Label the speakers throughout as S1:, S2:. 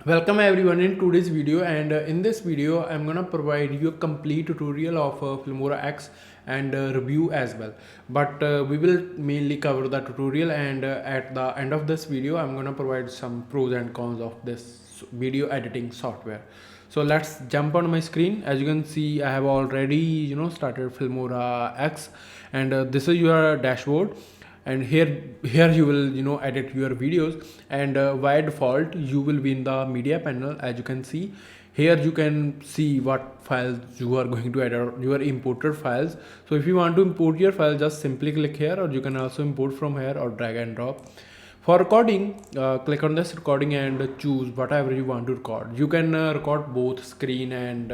S1: Welcome everyone in today's video, and in this video I'm gonna provide you a complete tutorial of Filmora X and review as well. But we will mainly cover the tutorial, and at the end of this video I'm gonna provide some pros and cons of this video editing software. So let's jump on my screen. As you can see, I have already started Filmora X, and this is your dashboard. And here you will edit your videos, and by default you will be in the media panel. As you can see here, you can see what files you are going to edit, your imported files. So if you want to import your file, just simply click here, or you can also import from here or drag and drop. For recording, click on this recording and choose whatever you want to record. You can record both screen and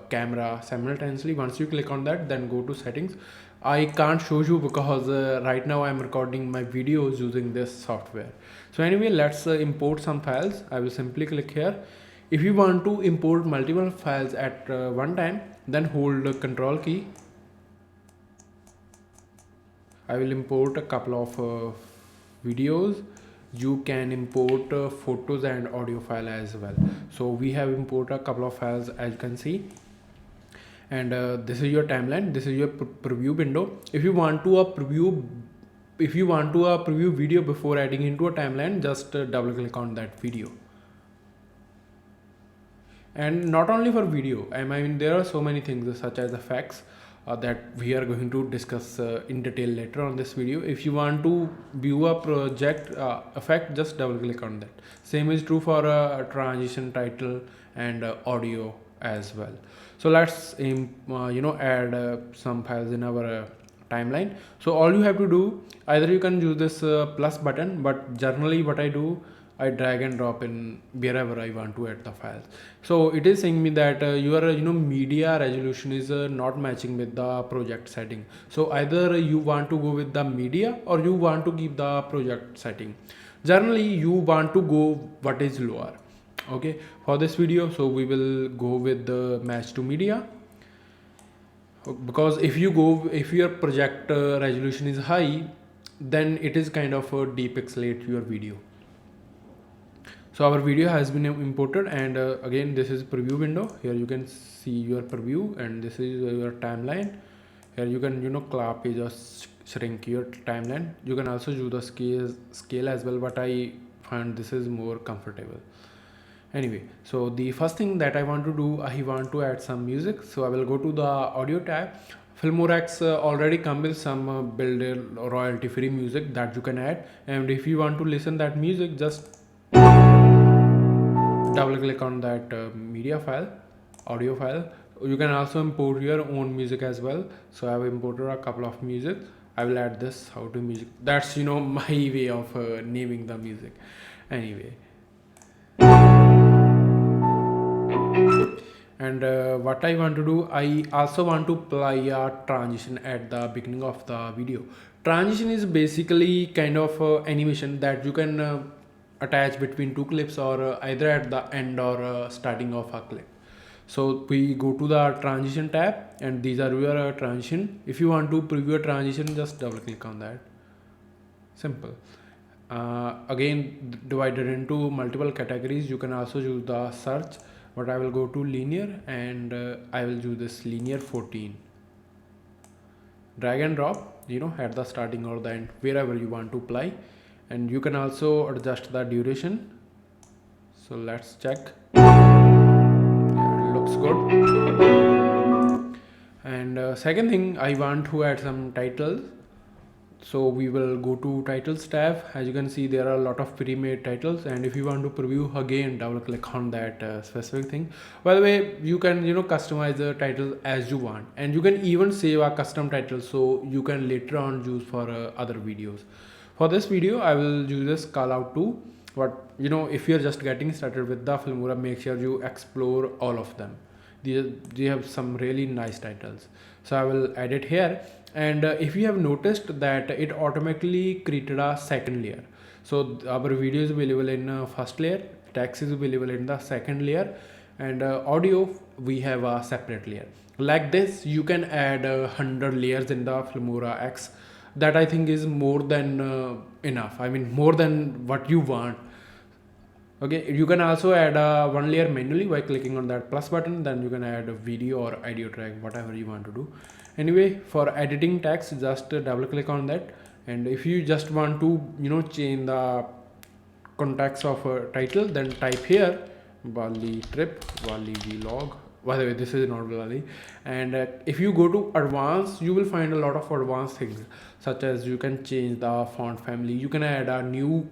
S1: camera simultaneously. Once you click on that, then go to settings. I can't show you because right now I'm recording my videos using this software. So anyway, let's import some files. I will simply click here. If you want to import multiple files at one time, then hold the control key. I will import a couple of videos. You can import photos and audio file as well. So we have imported a couple of files, as you can see. And this is your timeline, this is your preview window. If you want to preview video before adding into a timeline, just double click on that video. And not only for video, I mean there are so many things such as effects that we are going to discuss in detail later on this video. If you want to view a project effect, just double click on that. Same is true for transition, title, and audio as well. So let's add some files in our timeline. So all you have to do, either you can use this plus button, but generally what I do, I drag and drop in wherever I want to add the files. So it is saying me that your media resolution is not matching with the project setting. So either you want to go with the media or you want to keep the project setting. Generally you want to go what is lower. Okay, for this video, so we will go with the match to media, because if your project resolution is high, then it is kind of depixelate your video. So our video has been imported, and again this is preview window. Here you can see your preview, and this is your timeline. Here you can clap page or shrink your timeline. You can also use the scale as well, but I find this is more comfortable. Anyway, so the first thing that I want to do, I want to add some music. So I will go to the audio tab. Filmora X already come with some built royalty free music that you can add, and if you want to listen that music, just double click on that media file, audio file. You can also import your own music as well. So I have imported a couple of music. I will add this how to music. That's my way of naming the music. Anyway, and what I want to do, I also want to apply a transition at the beginning of the video. Transition is basically kind of animation that you can attach between two clips, or either at the end or starting of a clip. So we go to the transition tab, and these are your transition. If you want to preview a transition, just double click on that. Simple. Again, divided into multiple categories. You can also use the search, but I will go to linear, and I will use this linear 14. Drag and drop at the starting or the end, wherever you want to apply. And you can also adjust the duration. So let's check. Yeah, it looks good. And second thing, I want to add some titles. So we will go to titles tab. As you can see, there are a lot of pre-made titles, and if you want to preview, again double click on that specific thing. By the way, you can customize the title as you want, and you can even save a custom title so you can later on use for other videos. For this video, I will use this call out to, but if you're just getting started with the Filmora, make sure you explore all of them. They have some really nice titles. So I will add it here, and if you have noticed that it automatically created a second layer. So our video is available in first layer, text is available in the second layer, and audio we have a separate layer. Like this, you can add 100 layers in the Filmora X. That I think is more than enough. I mean, more than what you want. Okay, you can also add one layer manually by clicking on that plus button. Then you can add a video or audio track, whatever you want to do. Anyway, for editing text, just double click on that. And if you just want to change the context of a title, then type here Bali trip, Bali vlog. By the way, this is not Bali. And if you go to advanced, you will find a lot of advanced things, such as you can change the font family, you can add a new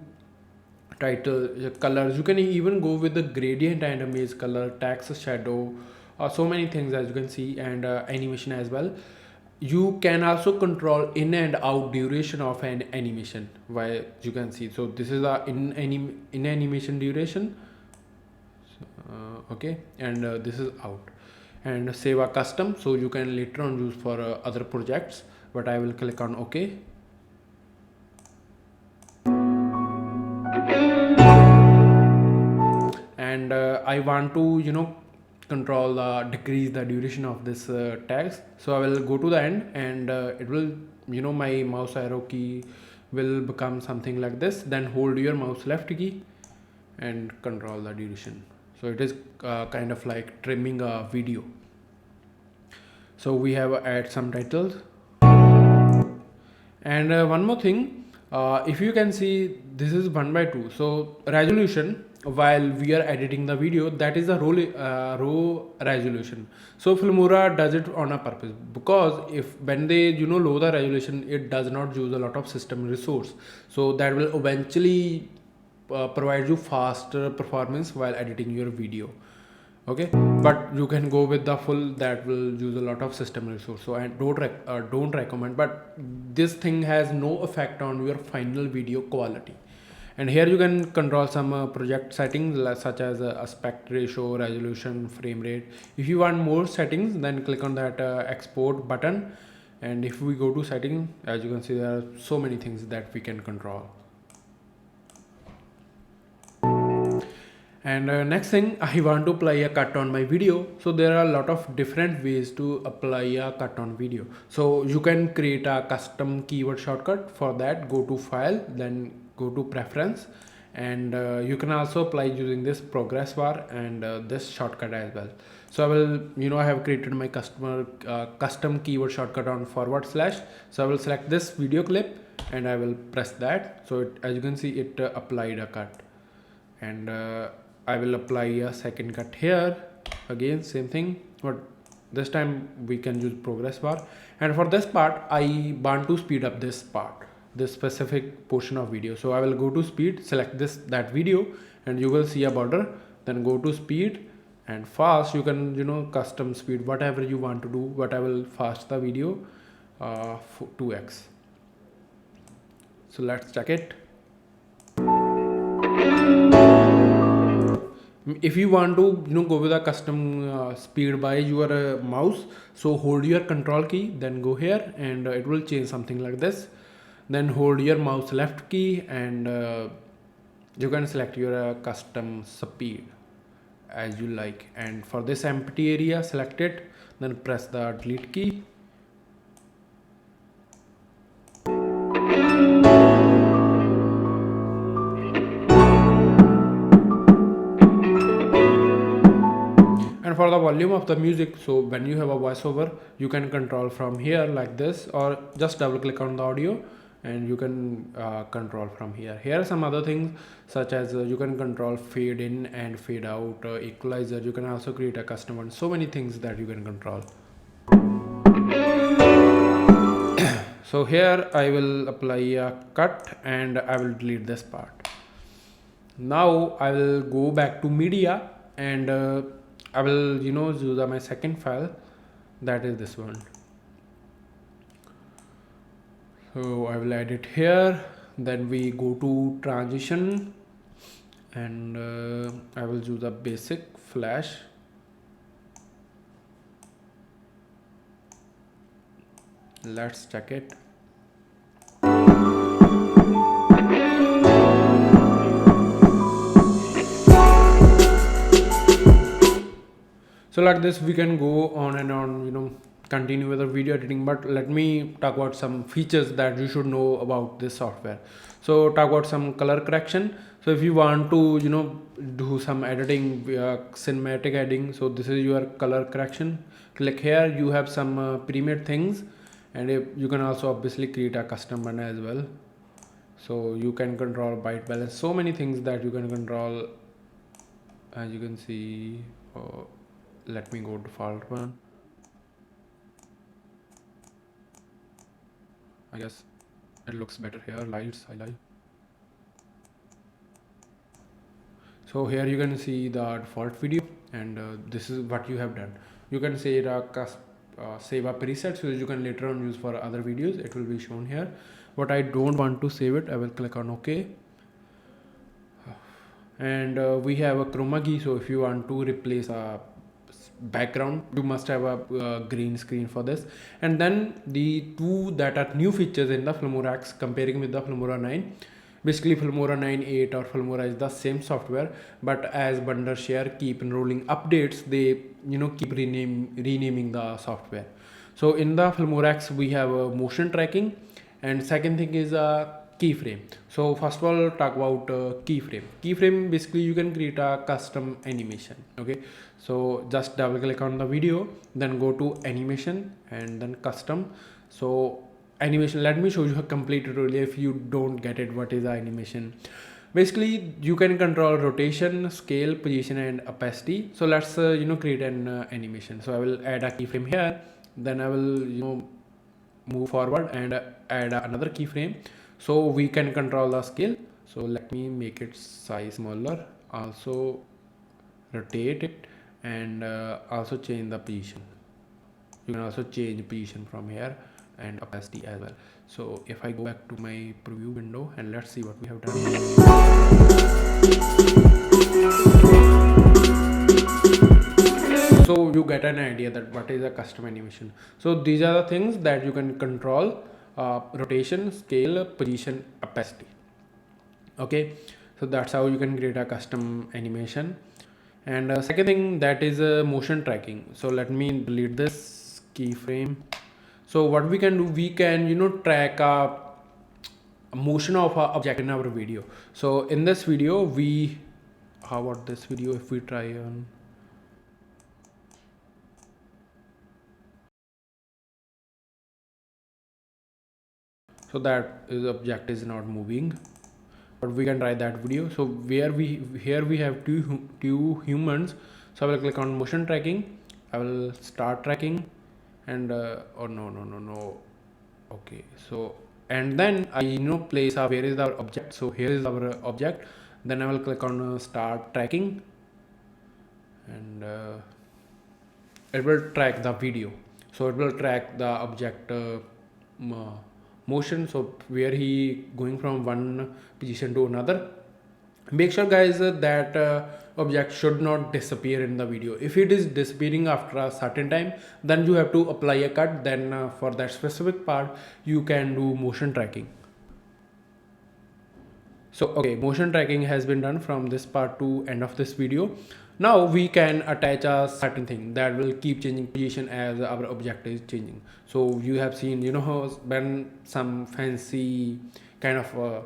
S1: title, colors, you can even go with the gradient and image color, text, shadow, so many things as you can see, and animation as well. You can also control in and out duration of an animation, why you can see. So this is a in animation duration, okay, and this is out. And save a custom, so you can later on use for other projects, but I will click on OK. And I want to control decrease the duration of this tags, so I will go to the end, and it will my mouse arrow key will become something like this. Then hold your mouse left key and control the duration. So it is kind of like trimming a video. So we have add some titles. And one more thing, if you can see, this is 1:2. So resolution, while we are editing the video, that is the raw resolution. So Filmora does it on a purpose, because if when they lower the resolution, it does not use a lot of system resource, so that will eventually provide you faster performance while editing your video. Okay, but you can go with the full, that will use a lot of system resource, so I don't recommend. But this thing has no effect on your final video quality. And here you can control some project settings, such as aspect ratio, resolution, frame rate. If you want more settings, then click on that export button. And if we go to setting, as you can see, there are so many things that we can control. And next thing, I want to apply a cut on my video. So there are a lot of different ways to apply a cut on video. So you can create a custom keyword shortcut. For that, go to file, then go to preference, and you can also apply using this progress bar and this shortcut as well. So I will I have created my custom keyword shortcut on /. So I will select this video clip and I will press that. So as you can see, it applied a cut. And I will apply a second cut here. Again, same thing, but this time we can use progress bar. And for this part, I want to speed up this part, this specific portion of video. So I will go to speed, select that video, and you will see a border. Then go to speed and fast. You can custom speed, whatever you want to do, but I will fast the video 2x. So let's check it. If you want to go with a custom speed by your mouse, so hold your control key, then go here, and it will change something like this. Then hold your mouse left key, and you can select your custom speed as you like. And for this empty area, select it, then press the delete key. And for the volume of the music, so when you have a voiceover, you can control from here like this, or just double click on the audio and you can control from here. Here are some other things, such as you can control fade in and fade out, equalizer. You can also create a custom one. So many things that you can control. So here I will apply a cut and I will delete this part. Now I will go back to media, and I will use my second file, that is this one. So I will add it here. Then we go to transition, and I will use a basic flash. Let's check it. So like this, we can go on and on, continue with the video editing. But let me talk about some features that you should know about this software. So talk about some color correction. So if you want to do some editing, cinematic editing, so this is your color correction. Click here, you have some pre-made things, and you can also obviously create a custom one as well. So you can control white balance, so many things that you can control. As you can see, let me go default one. I guess it looks better here. Lights, highlight. So here you can see the default video, and this is what you have done. You can say save a preset, so you can later on use for other videos. It will be shown here, but I don't want to save it. I will click on OK. And we have a chroma key, so if you want to replace a background, you must have a green screen for this. And then the two that are new features in the Filmora X comparing with the Filmora 9. Basically Filmora 9.8 or Filmora is the same software, but as Wondershare keep enrolling updates, they keep renaming the software. So in the Filmora X we have a motion tracking, and second thing is a keyframe. So first of all, talk about keyframe. Basically you can create a custom animation. Okay, so just double click on the video, then go to animation and then custom. So animation, let me show you a complete tutorial if you don't get it what is the animation. Basically you can control rotation, scale, position and opacity. So let's create an animation. So I will add a keyframe here, then I will move forward and add another keyframe, so we can control the scale. So let me make it size smaller, also rotate it, and also change the position. You can also change position from here and opacity as well. So if I go back to my preview window and let's see what we have done. So you get an idea that what is a custom animation. So these are the things that you can control: rotation, scale, position, opacity. Okay, so that's how you can create a custom animation. And second thing, that is motion tracking. So let me delete this keyframe. So what we can do, we can track a motion of a object in our video. So in this video how about this video if we try on, so that is object is not moving, but we can try that video. So here we have two humans. So I will click on motion tracking, I will start tracking, and oh no. Okay, so and then I place where is our object. So here is our object, then I will click on start tracking, and it will track the video. So it will track the object motion, so where he going from one position to another. Make sure guys that object should not disappear in the video. If it is disappearing after a certain time, then you have to apply a cut. Then for that specific part you can do motion tracking. So okay, motion tracking has been done from this part to end of this video. Now we can attach a certain thing that will keep changing position as our object is changing. So you have seen when some fancy kind of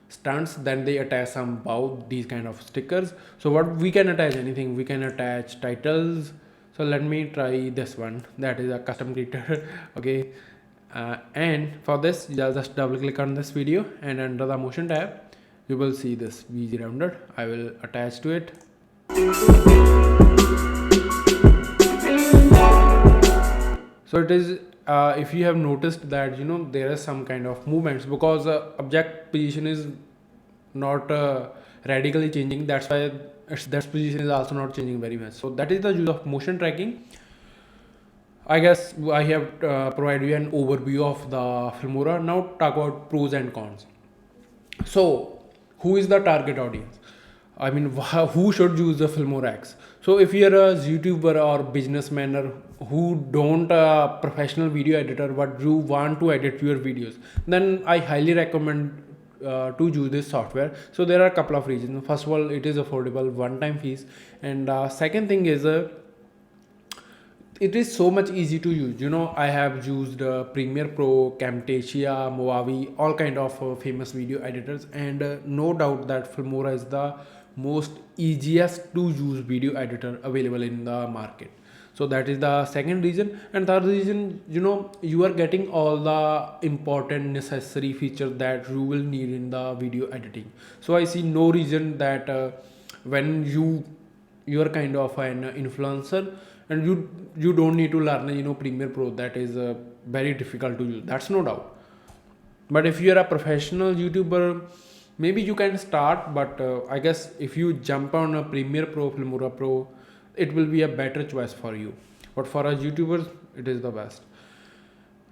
S1: stunts, then they attach some bow, these kind of stickers. So what we can attach, anything, we can attach titles. So let me try this one, that is a custom creator. Okay, and for this you'll just double click on this video, and under the motion tab you will see this VG rounded. I will attach to it. So it is if you have noticed that there is some kind of movements, because object position is not radically changing, that's why that position is also not changing very much. So that is the use of motion tracking. I guess I have provided you an overview of the Filmora. Now talk about pros and cons. So who is the target audience? I mean, who should use the Filmora X? So if you're a YouTuber or businessman or who don't professional video editor, but you want to edit your videos, then I highly recommend to use this software. So there are a couple of reasons. First of all, it is affordable, one-time fees, and second thing is it is so much easy to use. You know, I have used Premiere Pro, Camtasia, Movavi, all kind of famous video editors, and no doubt that Filmora is the most easiest to use video editor available in the market. So that is the second reason. And third reason, you know, you are getting all the important necessary features that you will need in the video editing. So I see no reason that when you are kind of an influencer and you don't need to learn, you know, Premiere Pro, that is very difficult to use, that's no doubt. But if you are a professional YouTuber, maybe you can start, but I guess if you jump on a Premiere Pro, Filmora Pro, it will be a better choice for you. But for us YouTubers, it is the best.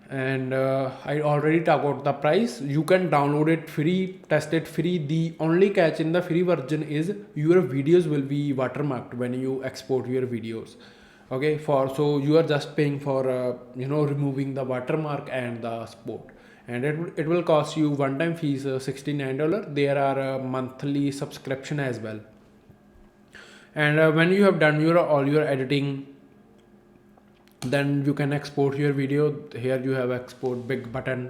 S1: And I already talked about the price. You can download it free, test it free. The only catch in the free version is your videos will be watermarked when you export your videos. Okay, so you are just paying for you know, removing the watermark and the support, and it will cost you one-time fees $69. There are monthly subscription as well. And when you have done all your editing, then you can export your video. Here you have export big button,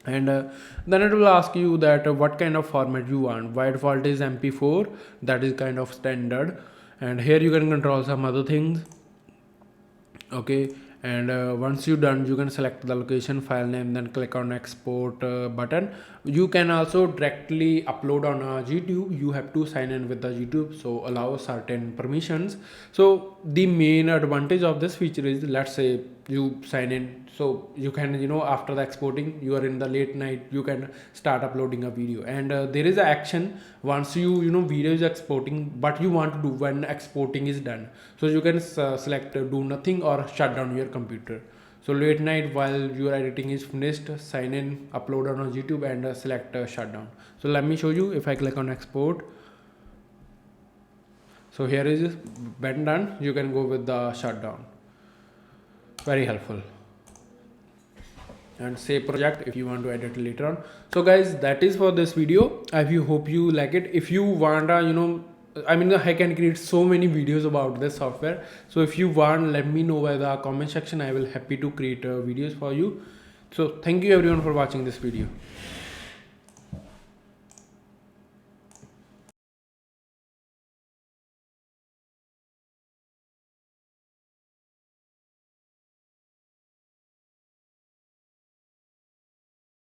S1: and then it will ask you that what kind of format you want. By default is MP4, that is kind of standard, and here you can control some other things. Okay, and once you done, you can select the location, file name, then click on export button. You can also directly upload on YouTube. You have to sign in with the YouTube, so allow certain permissions. So the main advantage of this feature is, let's say you sign in, so you can, you know, after the exporting, you are in the late night, you can start uploading a video, and there is an action once you know, video is exporting, but you want to do when exporting is done. So you can select do nothing or shut down your computer. So late night while your editing is finished, sign in, upload on YouTube, and select shutdown. So let me show you. If I click on export, so here is when done, you can go with the shutdown. Very helpful. And save project if you want to edit later on. So guys, that is for this video. I hope you like it. If you want you know, I mean, I can create so many videos about this software. So if you want, let me know by the comment section. I will happy to create videos for you. So thank you everyone for watching this video.